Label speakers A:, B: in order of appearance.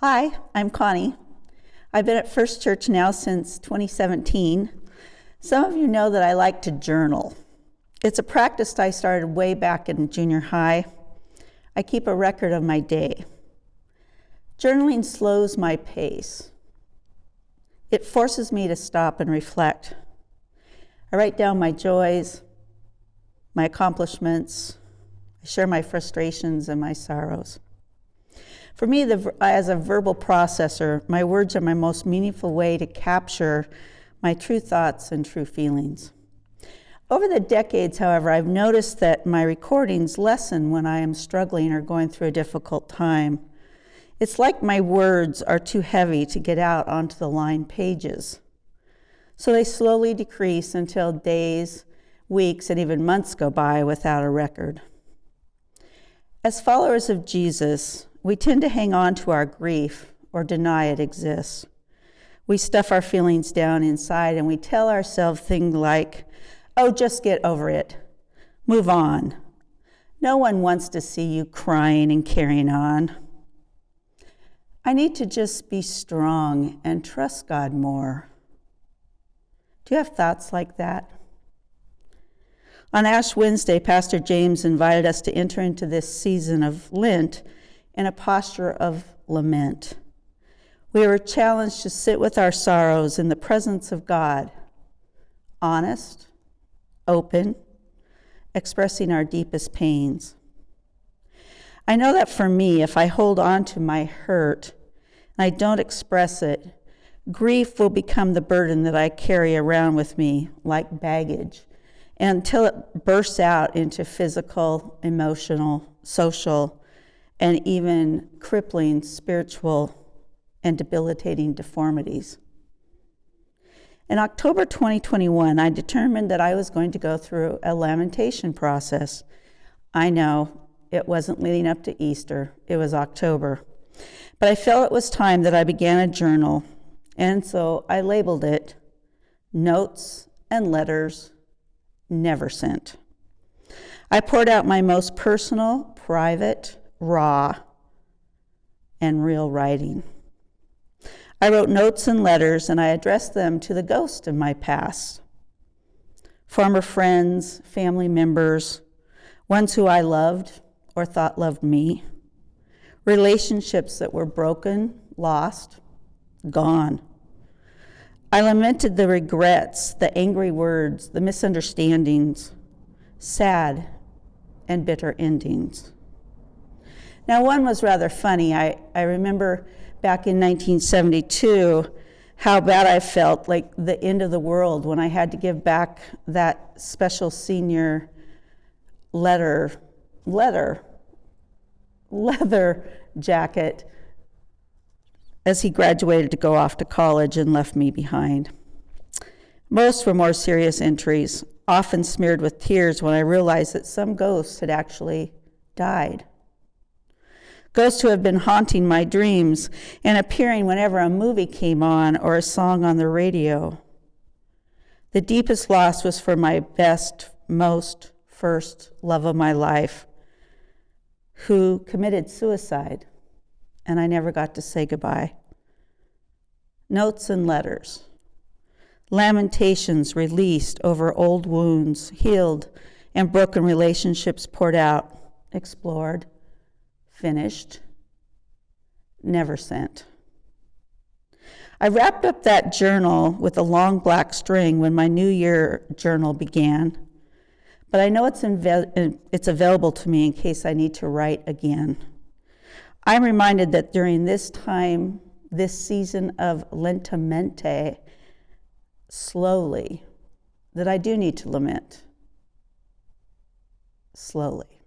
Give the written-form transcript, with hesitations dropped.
A: Hi, I'm Connie. I've been at First Church now since 2017. Some of you know that I like to journal. It's a practice I started way back in junior high. I keep a record of my day. Journaling slows my pace. It forces me to stop and reflect. I write down my joys, my accomplishments. I share my frustrations and my sorrows. For me, as a verbal processor, my words are my most meaningful way to capture my true thoughts and true feelings. Over the decades, however, I've noticed that my recordings lessen when I am struggling or going through a difficult time. It's like my words are too heavy to get out onto the lined pages. So they slowly decrease until days, weeks, and even months go by without a record. As followers of Jesus, we tend to hang on to our grief or deny it exists. We stuff our feelings down inside and we tell ourselves things like, oh, just get over it. Move on. No one wants to see you crying and carrying on. I need to just be strong and trust God more. Do you have thoughts like that? On Ash Wednesday, Pastor James invited us to enter into this season of Lent in a posture of lament. We were challenged to sit with our sorrows in the presence of God, honest, open, expressing our deepest pains. I know that for me, if I hold on to my hurt and I don't express it, grief will become the burden that I carry around with me like baggage until it bursts out into physical, emotional, social, and even crippling spiritual and debilitating deformities. In October 2021, I determined that I was going to go through a lamentation process. I know it wasn't leading up to Easter, it was October. But I felt it was time that I began a journal, and so I labeled it Notes and Letters Never Sent. I poured out my most personal, private, raw, and real writing. I wrote notes and letters, and I addressed them to the ghost of my past. Former friends, family members, ones who I loved or thought loved me. Relationships that were broken, lost, gone. I lamented the regrets, the angry words, the misunderstandings, sad and bitter endings. Now, one was rather funny. I remember back in 1972 how bad I felt, like the end of the world, when I had to give back that special senior leather jacket as he graduated to go off to college and left me behind. Most were more serious entries, often smeared with tears when I realized that some ghosts had actually died. Ghosts who have been haunting my dreams and appearing whenever a movie came on or a song on the radio. The deepest loss was for my best, most first love of my life, who committed suicide, and I never got to say goodbye. Notes and letters. Lamentations released over old wounds, healed, and broken relationships poured out, explored, finished, never sent. I wrapped up that journal with a long black string when my New Year journal began, but I know it's available to me in case I need to write again. I'm reminded that during this time, this season of Lentamente, slowly, that I do need to lament slowly.